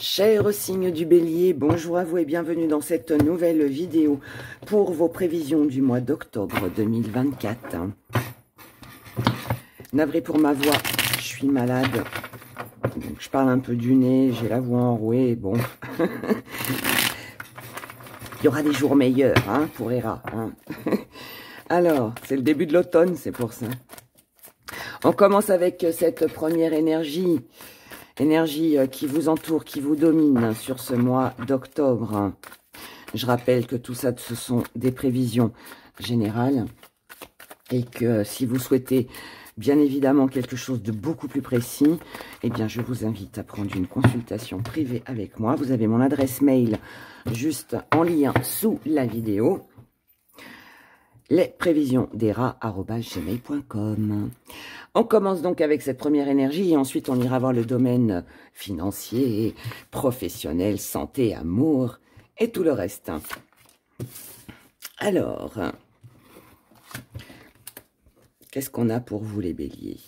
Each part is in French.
Chers signes du Bélier, bonjour à vous et bienvenue dans cette nouvelle vidéo pour vos prévisions du mois d'octobre 2024. Navré pour ma voix, je suis malade, donc je parle un peu du nez, j'ai la voix enrouée, bon. Il y aura des jours meilleurs hein, pour Héra. Hein. Alors, c'est le début de l'automne, c'est pour ça. On commence avec cette première énergie qui vous entoure, qui vous domine sur ce mois d'octobre. Je rappelle que tout ça, ce sont des prévisions générales et que si vous souhaitez bien évidemment quelque chose de beaucoup plus précis, eh bien je vous invite à prendre une consultation privée avec moi. Vous avez mon adresse mail juste en lien sous la vidéo. Lesprévisions.dera@gmail.com. On commence donc avec cette première énergie et ensuite on ira voir le domaine financier, professionnel, santé, amour et tout le reste. Alors, qu'est-ce qu'on a pour vous les béliers?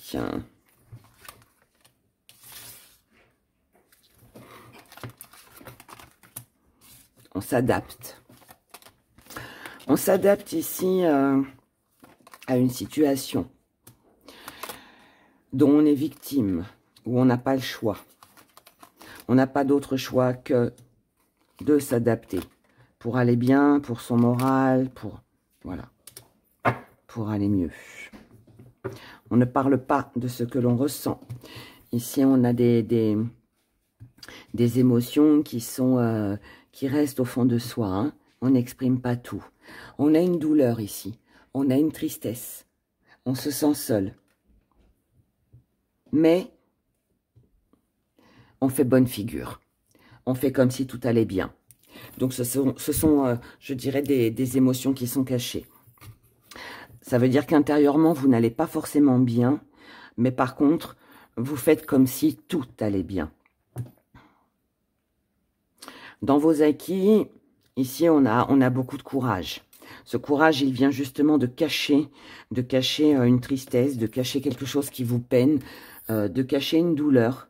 On s'adapte. On s'adapte ici à une situation dont on est victime, où on n'a pas le choix. On n'a pas d'autre choix que de s'adapter pour aller bien, pour son moral, voilà, pour aller mieux. On ne parle pas de ce que l'on ressent. Ici, on a des émotions qui restent au fond de soi. Hein. On n'exprime pas tout. On a une douleur ici. On a une tristesse. On se sent seul. Mais on fait bonne figure. On fait comme si tout allait bien. Donc ce sont je dirais, des émotions qui sont cachées. Ça veut dire qu'intérieurement, vous n'allez pas forcément bien, mais par contre, vous faites comme si tout allait bien. Dans vos acquis, ici, on a beaucoup de courage. Ce courage, il vient justement de cacher une tristesse, de cacher quelque chose qui vous peine, de cacher une douleur.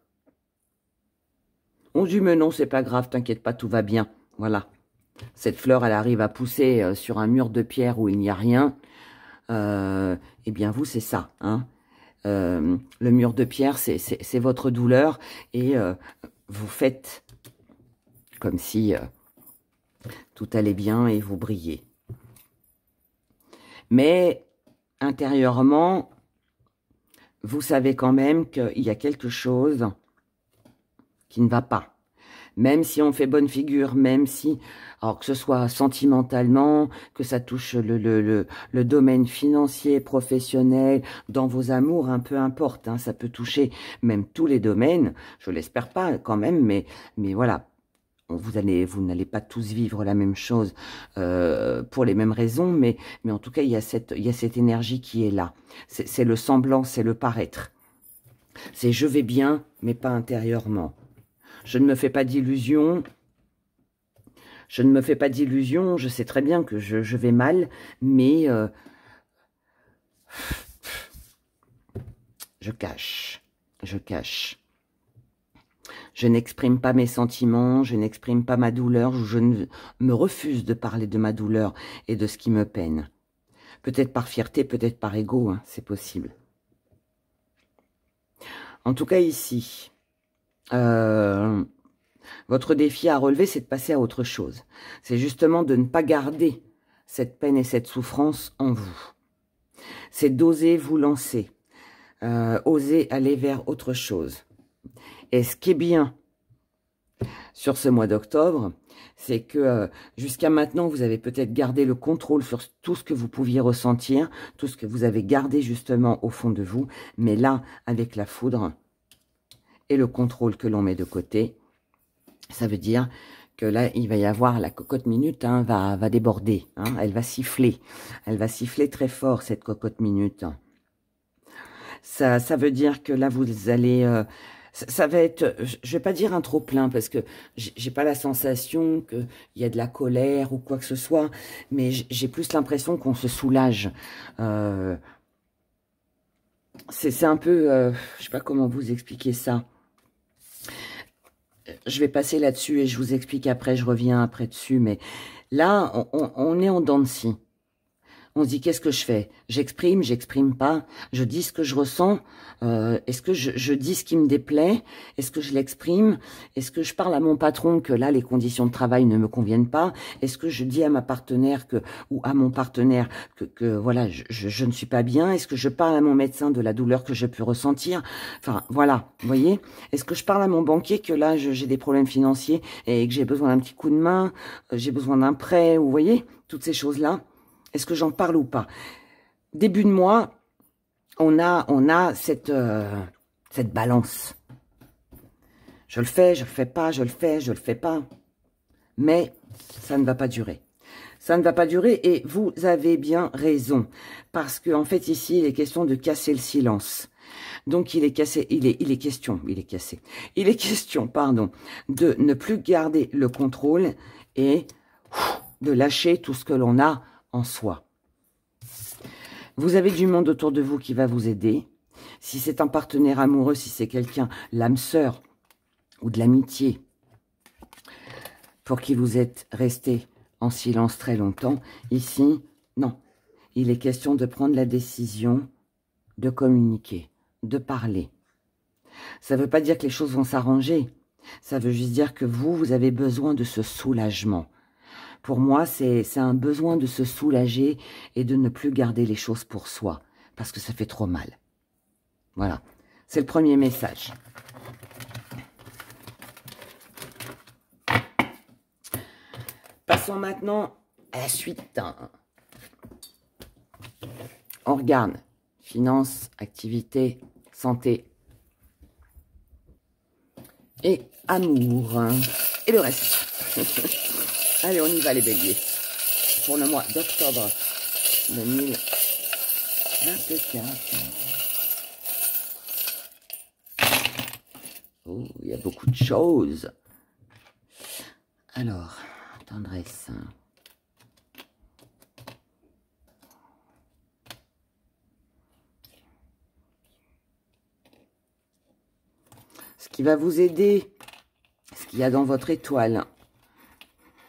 On dit, mais non, c'est pas grave, t'inquiète pas, tout va bien. Voilà. Cette fleur, elle arrive à pousser sur un mur de pierre où il n'y a rien. Eh bien, vous, c'est ça. Hein. Le mur de pierre, c'est votre douleur. Et vous faites comme si tout allait bien et vous brillez. Mais intérieurement, vous savez quand même qu'il y a quelque chose qui ne va pas. Même si on fait bonne figure, même si, alors que ce soit sentimentalement, que ça touche le domaine financier, professionnel, dans vos amours, hein, peu importe, hein, ça peut toucher même tous les domaines, je l'espère pas quand même, mais voilà. Vous n'allez pas tous vivre la même chose pour les mêmes raisons, mais en tout cas, il y a cette énergie qui est là. C'est le semblant, c'est le paraître. C'est je vais bien, mais pas intérieurement. Je ne me fais pas d'illusions. Je ne me fais pas d'illusions. Je sais très bien que je vais mal, mais je cache. Je cache. Je n'exprime pas mes sentiments, je n'exprime pas ma douleur, je me refuse de parler de ma douleur et de ce qui me peine. Peut-être par fierté, peut-être par ego, hein, c'est possible. En tout cas ici, votre défi à relever, c'est de passer à autre chose. C'est justement de ne pas garder cette peine et cette souffrance en vous. C'est d'oser vous lancer, oser aller vers autre chose. Et ce qui est bien sur ce mois d'octobre, c'est que jusqu'à maintenant, vous avez peut-être gardé le contrôle sur tout ce que vous pouviez ressentir, tout ce que vous avez gardé justement au fond de vous. Mais là, avec la foudre et le contrôle que l'on met de côté, ça veut dire que là, il va y avoir la cocotte minute, hein, va déborder. Hein, elle va siffler. Elle va siffler très fort, cette cocotte minute. Ça veut dire que là, vous allez... ça va être, je vais pas dire un trop plein parce que j'ai pas la sensation qu'il y a de la colère ou quoi que ce soit, mais j'ai plus l'impression qu'on se soulage. C'est un peu, je sais pas comment vous expliquer ça. Je vais passer là-dessus et je vous explique après, je reviens après dessus. Mais là, on est en dents de scie. On se dit, qu'est-ce que je fais? J'exprime pas, je dis ce que je ressens. Est-ce que je dis ce qui me déplaît? Est-ce que je l'exprime? Est-ce que je parle à mon patron que là, les conditions de travail ne me conviennent pas? Est-ce que je dis à ma partenaire ou à mon partenaire que voilà, je ne suis pas bien? Est-ce que je parle à mon médecin de la douleur que je peux ressentir? Enfin, voilà, vous voyez? Est-ce que je parle à mon banquier que là, j'ai des problèmes financiers et que j'ai besoin d'un petit coup de main? J'ai besoin d'un prêt, vous voyez? Toutes ces choses-là. Est-ce que j'en parle ou pas? Début de mois, on a cette balance. Je le fais pas, je le fais pas. Mais ça ne va pas durer. Ça ne va pas durer et vous avez bien raison. Parce qu'en fait, ici, il est question de casser le silence. Donc, il est question, pardon, de ne plus garder le contrôle et de lâcher tout ce que l'on a en soi. Vous avez du monde autour de vous qui va vous aider. Si c'est un partenaire amoureux, si c'est quelqu'un, l'âme sœur ou de l'amitié, pour qui vous êtes resté en silence très longtemps, ici, non. Il est question de prendre la décision de communiquer, de parler. Ça ne veut pas dire que les choses vont s'arranger. Ça veut juste dire que vous avez besoin de ce soulagement. Pour moi, c'est un besoin de se soulager et de ne plus garder les choses pour soi, parce que ça fait trop mal. Voilà, c'est le premier message. Passons maintenant à la suite. On regarde finances, activité, santé et amour. Et le reste. Allez, on y va les béliers. Pour le mois d'octobre 2024. Oh, il y a beaucoup de choses. Alors, tendresse. Ce qui va vous aider, ce qu'il y a dans votre étoile,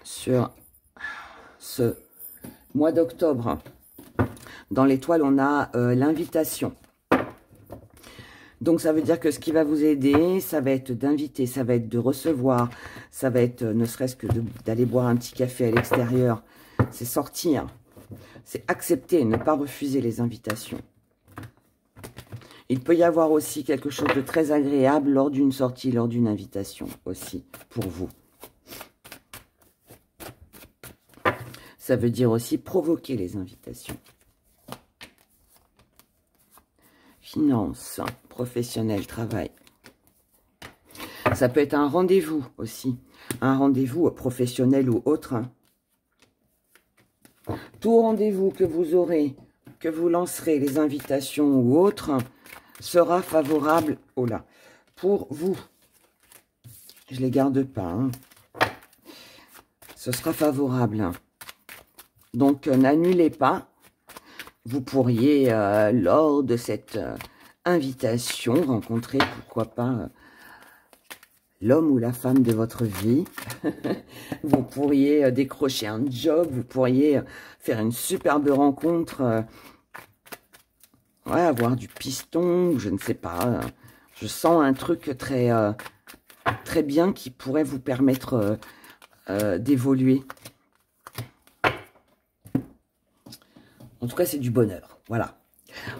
sur ce mois d'octobre. Dans l'étoile, on a l'invitation. Donc, ça veut dire que ce qui va vous aider, ça va être d'inviter, ça va être de recevoir, ça va être ne serait-ce que d'aller boire un petit café à l'extérieur. C'est sortir, c'est accepter, ne pas refuser les invitations. Il peut y avoir aussi quelque chose de très agréable lors d'une sortie, lors d'une invitation aussi, pour vous. Ça veut dire aussi provoquer les invitations. Finances, professionnel, travail. Ça peut être un rendez-vous aussi. Un rendez-vous professionnel ou autre. Tout rendez-vous que vous aurez, que vous lancerez, les invitations ou autres, sera favorable pour vous. Je ne les garde pas. Hein. Ce sera favorable. Donc, n'annulez pas. Vous pourriez, lors de cette invitation, rencontrer, pourquoi pas, l'homme ou la femme de votre vie. Vous pourriez décrocher un job. Vous pourriez faire une superbe rencontre. Ouais, avoir du piston, ou je ne sais pas. Je sens un truc très, très bien qui pourrait vous permettre d'évoluer. En tout cas, c'est du bonheur. Voilà.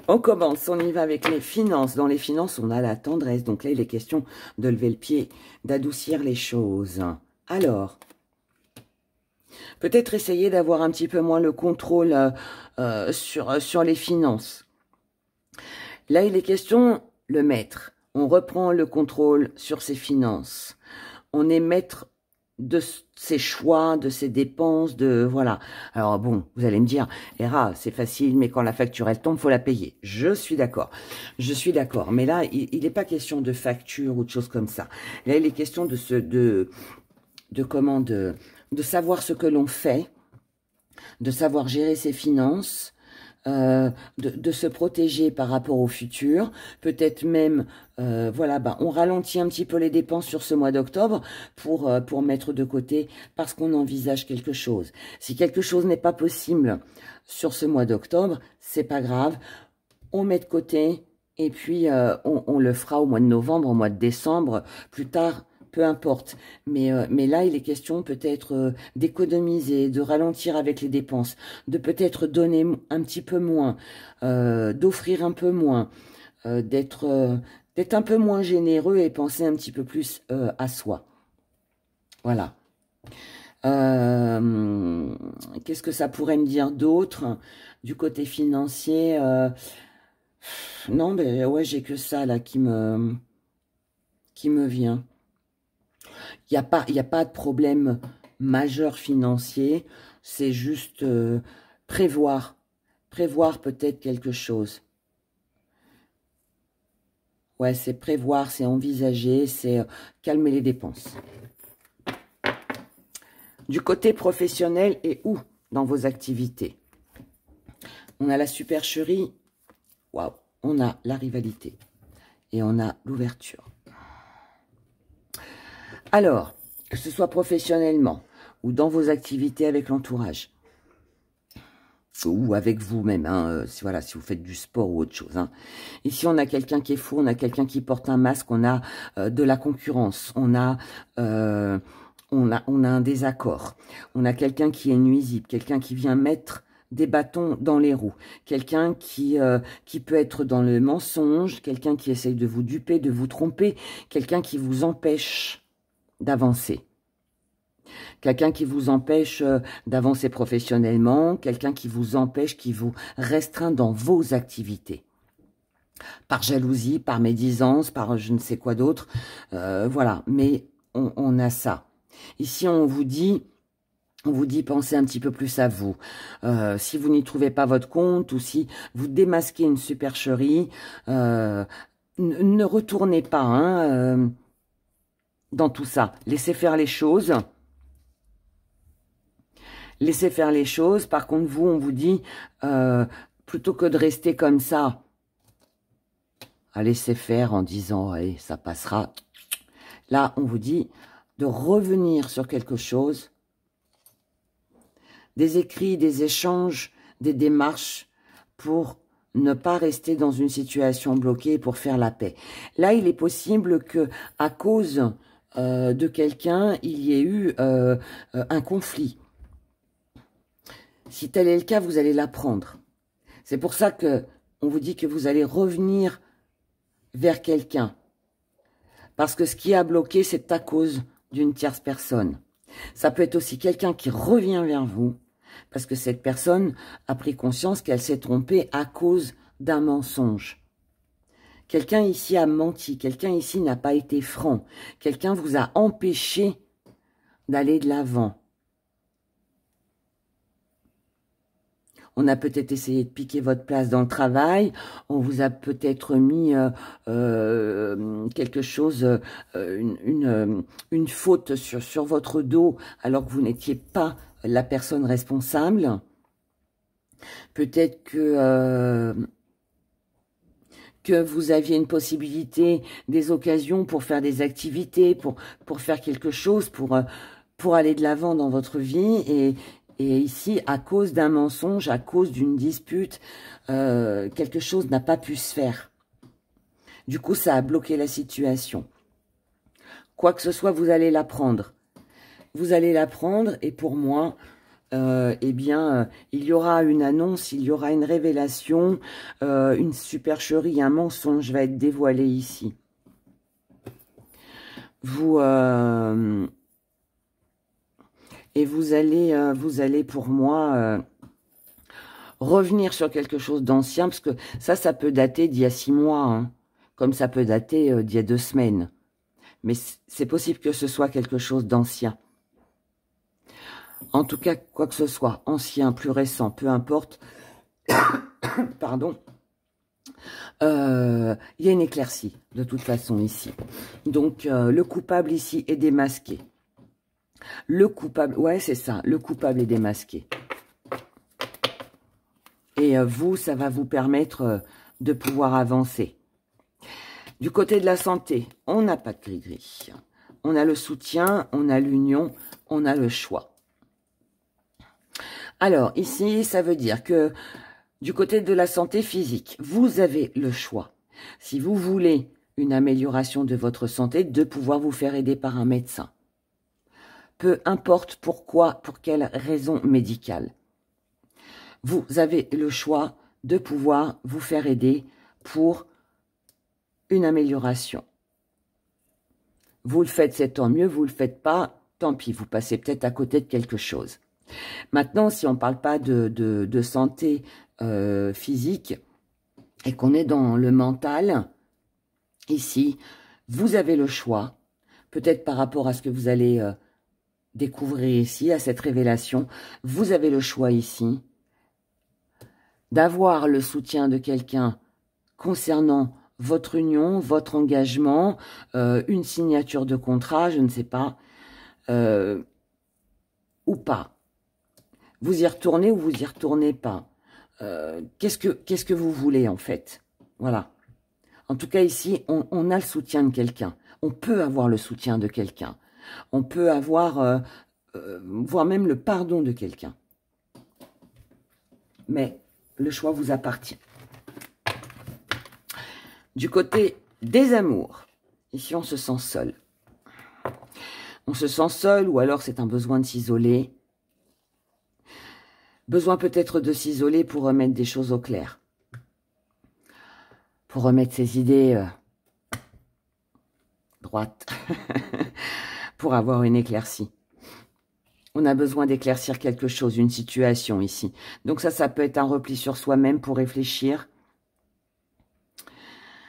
On commence, on y va avec les finances. Dans les finances, on a la tendresse. Donc là, il est question de lever le pied, d'adoucir les choses. Alors, peut-être essayer d'avoir un petit peu moins le contrôle sur les finances. Là, il est question, le maître. On reprend le contrôle sur ses finances. On est maître de ses choix, de ses dépenses, voilà. Alors bon, vous allez me dire, Héra, c'est facile, mais quand la facture elle tombe, faut la payer. Je suis d'accord. Je suis d'accord. Mais là, il n'est pas question de facture ou de choses comme ça. Là, il est question de savoir ce que l'on fait, de savoir gérer ses finances, de se protéger par rapport au futur. Peut-être même, voilà, on ralentit un petit peu les dépenses sur ce mois d'octobre pour mettre de côté parce qu'on envisage quelque chose. Si quelque chose n'est pas possible sur ce mois d'octobre, c'est pas grave. On met de côté et puis on le fera au mois de novembre, au mois de décembre, plus tard. Peu importe, mais là, il est question peut-être d'économiser, de ralentir avec les dépenses, de peut-être donner un petit peu moins, d'offrir un peu moins, d'être un peu moins généreux et penser un petit peu plus à soi. Voilà. Qu'est-ce que ça pourrait me dire d'autre du côté financier? Non, mais ouais, j'ai que ça là qui me vient. Il n'y a pas de problème majeur financier, c'est juste prévoir peut-être quelque chose. Ouais, c'est prévoir, c'est envisager, c'est calmer les dépenses. Du côté professionnel et où dans vos activités? On a la supercherie, waouh, on a la rivalité et on a l'ouverture. Alors, que ce soit professionnellement ou dans vos activités avec l'entourage, ou avec vous-même, hein, voilà, si vous faites du sport ou autre chose. Hein. Ici, on a quelqu'un qui est fou, on a quelqu'un qui porte un masque, on a de la concurrence, on a un désaccord, on a quelqu'un qui est nuisible, quelqu'un qui vient mettre des bâtons dans les roues, quelqu'un qui peut être dans le mensonge, quelqu'un qui essaye de vous duper, de vous tromper, quelqu'un qui vous empêche d'avancer. Quelqu'un qui vous empêche d'avancer professionnellement, quelqu'un qui vous empêche, qui vous restreint dans vos activités. Par jalousie, par médisance, par je ne sais quoi d'autre. Voilà, mais on a ça. Ici, on vous dit pensez un petit peu plus à vous. Si vous n'y trouvez pas votre compte ou si vous démasquez une supercherie, ne retournez pas hein, dans tout ça. Laissez faire les choses. Laissez faire les choses. Par contre, vous, on vous dit, plutôt que de rester comme ça, à laisser faire en disant, hey, ça passera. Là, on vous dit de revenir sur quelque chose. Des écrits, des échanges, des démarches pour ne pas rester dans une situation bloquée pour faire la paix. Là, il est possible que, à cause de quelqu'un, il y ait eu un conflit. Si tel est le cas, vous allez l'apprendre. C'est pour ça que on vous dit que vous allez revenir vers quelqu'un. Parce que ce qui a bloqué, c'est à cause d'une tierce personne. Ça peut être aussi quelqu'un qui revient vers vous, parce que cette personne a pris conscience qu'elle s'est trompée à cause d'un mensonge. Quelqu'un ici a menti, quelqu'un ici n'a pas été franc, quelqu'un vous a empêché d'aller de l'avant. On a peut-être essayé de piquer votre place dans le travail. On vous a peut-être mis quelque chose, une faute sur votre dos alors que vous n'étiez pas la personne responsable. Peut-être que vous aviez une possibilité, des occasions pour faire des activités, pour faire quelque chose, pour aller de l'avant dans votre vie et ici, à cause d'un mensonge, à cause d'une dispute, quelque chose n'a pas pu se faire. Du coup, ça a bloqué la situation. Quoi que ce soit, vous allez l'apprendre. Vous allez l'apprendre et pour moi, eh bien, il y aura une annonce, il y aura une révélation, une supercherie, un mensonge va être dévoilé ici. Et vous allez pour moi revenir sur quelque chose d'ancien, parce que ça peut dater d'il y a 6 mois, hein, comme ça peut dater d'il y a 2 semaines. Mais c'est possible que ce soit quelque chose d'ancien. En tout cas, quoi que ce soit, ancien, plus récent, peu importe, pardon, il y a une éclaircie, de toute façon, ici. Donc, le coupable ici est démasqué. Le coupable, ouais, c'est ça, le coupable est démasqué. Et vous, ça va vous permettre de pouvoir avancer. Du côté de la santé, on n'a pas de gris-gris. On a le soutien, on a l'union, on a le choix. Alors, ici, ça veut dire que du côté de la santé physique, vous avez le choix. Si vous voulez une amélioration de votre santé, de pouvoir vous faire aider par un médecin. Peu importe pourquoi, pour quelle raison médicale. Vous avez le choix de pouvoir vous faire aider pour une amélioration. Vous le faites, c'est tant mieux. Vous le faites pas, tant pis. Vous passez peut-être à côté de quelque chose. Maintenant, si on ne parle pas de santé physique et qu'on est dans le mental, ici, vous avez le choix, peut-être par rapport à ce que vous allez découvrir ici, à cette révélation, vous avez le choix ici d'avoir le soutien de quelqu'un concernant votre union, votre engagement, une signature de contrat, je ne sais pas, ou pas. Vous y retournez ou vous y retournez pas. Qu'est-ce que vous voulez en fait? Voilà. En tout cas ici, on a le soutien de quelqu'un. On peut avoir le soutien de quelqu'un. On peut avoir, voire même le pardon de quelqu'un. Mais le choix vous appartient. Du côté des amours, ici on se sent seul. On se sent seul ou alors c'est un besoin de s'isoler. Besoin peut-être de s'isoler pour remettre des choses au clair. Pour remettre ses idées droites. Pour avoir une éclaircie. On a besoin d'éclaircir quelque chose, une situation ici. Donc ça peut être un repli sur soi-même pour réfléchir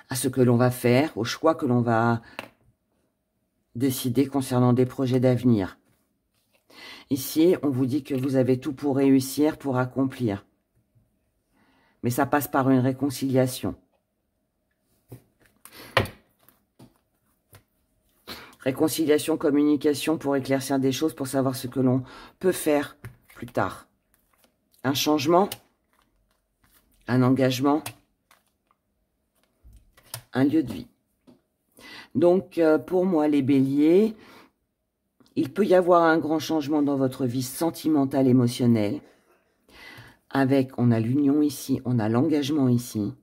à ce que l'on va faire, au choix que l'on va décider concernant des projets d'avenir. Ici, on vous dit que vous avez tout pour réussir, pour accomplir. Mais ça passe par une réconciliation. Réconciliation, communication pour éclaircir des choses, pour savoir ce que l'on peut faire plus tard. Un changement, un engagement, un lieu de vie. Donc, pour moi, les béliers, il peut y avoir un grand changement dans votre vie sentimentale, émotionnelle. Avec, on a l'union ici, on a l'engagement ici,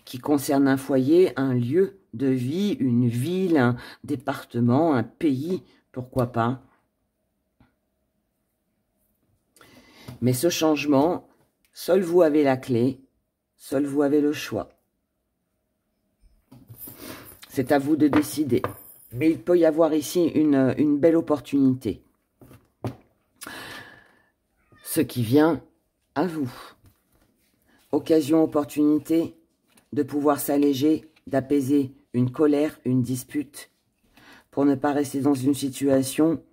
qui concerne un foyer, un lieu de vie, une ville, un département, un pays, pourquoi pas. Mais ce changement, seul vous avez la clé, seul vous avez le choix. C'est à vous de décider. Mais il peut y avoir ici une belle opportunité. Ce qui vient à vous. Occasion, opportunité de pouvoir s'alléger, d'apaiser une colère, une dispute, pour ne pas rester dans une situation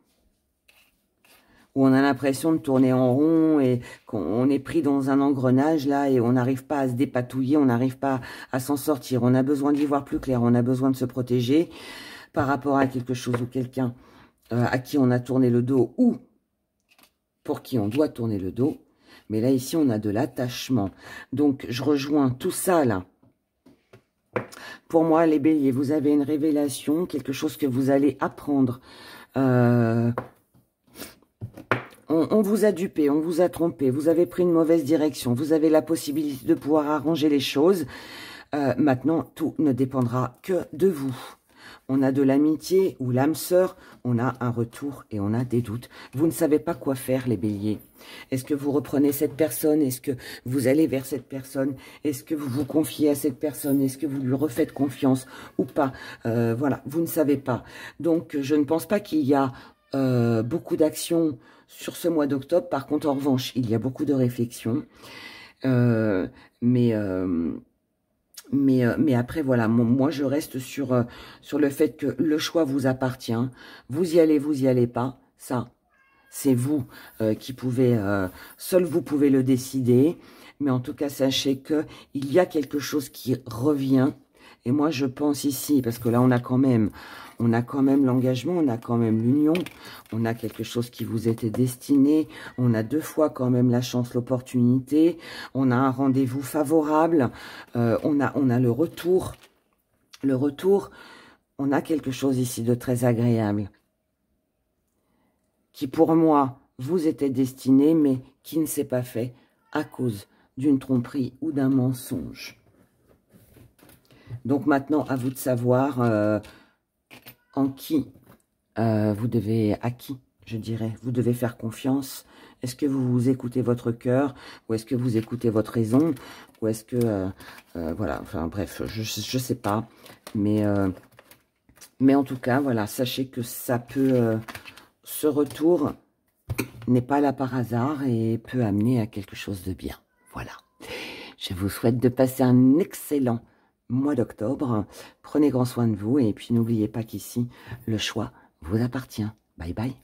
où on a l'impression de tourner en rond et qu'on est pris dans un engrenage là et on n'arrive pas à se dépatouiller, on n'arrive pas à s'en sortir. On a besoin d'y voir plus clair, on a besoin de se protéger par rapport à quelque chose ou quelqu'un à qui on a tourné le dos ou pour qui on doit tourner le dos. Mais là, ici, on a de l'attachement. Donc, je rejoins tout ça là. Pour moi, les béliers, vous avez une révélation, quelque chose que vous allez apprendre. On vous a dupé, on vous a trompé, vous avez pris une mauvaise direction, vous avez la possibilité de pouvoir arranger les choses. Maintenant, tout ne dépendra que de vous. On a de l'amitié ou l'âme sœur, on a un retour et on a des doutes. Vous ne savez pas quoi faire, les béliers. Est-ce que vous reprenez cette personne? Est-ce que vous allez vers cette personne? Est-ce que vous vous confiez à cette personne? Est-ce que vous lui refaites confiance ou pas? Voilà, vous ne savez pas. Donc, je ne pense pas qu'il y a beaucoup d'actions sur ce mois d'octobre. Par contre, en revanche, il y a beaucoup de réflexions. Mais après, voilà, moi, je reste sur le fait que le choix vous appartient. Vous y allez pas. Ça, c'est vous qui pouvez, seul vous pouvez le décider. Mais en tout cas, sachez que il y a quelque chose qui revient Et moi, je pense ici, parce que là, on a quand même l'engagement, on a quand même l'union, on a quelque chose qui vous était destiné, on a 2 fois quand même la chance, l'opportunité, on a un rendez-vous favorable, on a le retour. Le retour, on a quelque chose ici de très agréable, qui pour moi vous était destiné, mais qui ne s'est pas fait à cause d'une tromperie ou d'un mensonge. Donc maintenant, à vous de savoir en qui vous devez, à qui, je dirais, vous devez faire confiance. Est-ce que vous écoutez votre cœur ou est-ce que vous écoutez votre raison ou est-ce que, voilà, enfin bref, je sais pas. Mais en tout cas, voilà, sachez que ça peut, ce retour n'est pas là par hasard et peut amener à quelque chose de bien. Voilà. Je vous souhaite de passer un excellent mois d'octobre. Prenez grand soin de vous et puis n'oubliez pas qu'ici, le choix vous appartient. Bye bye.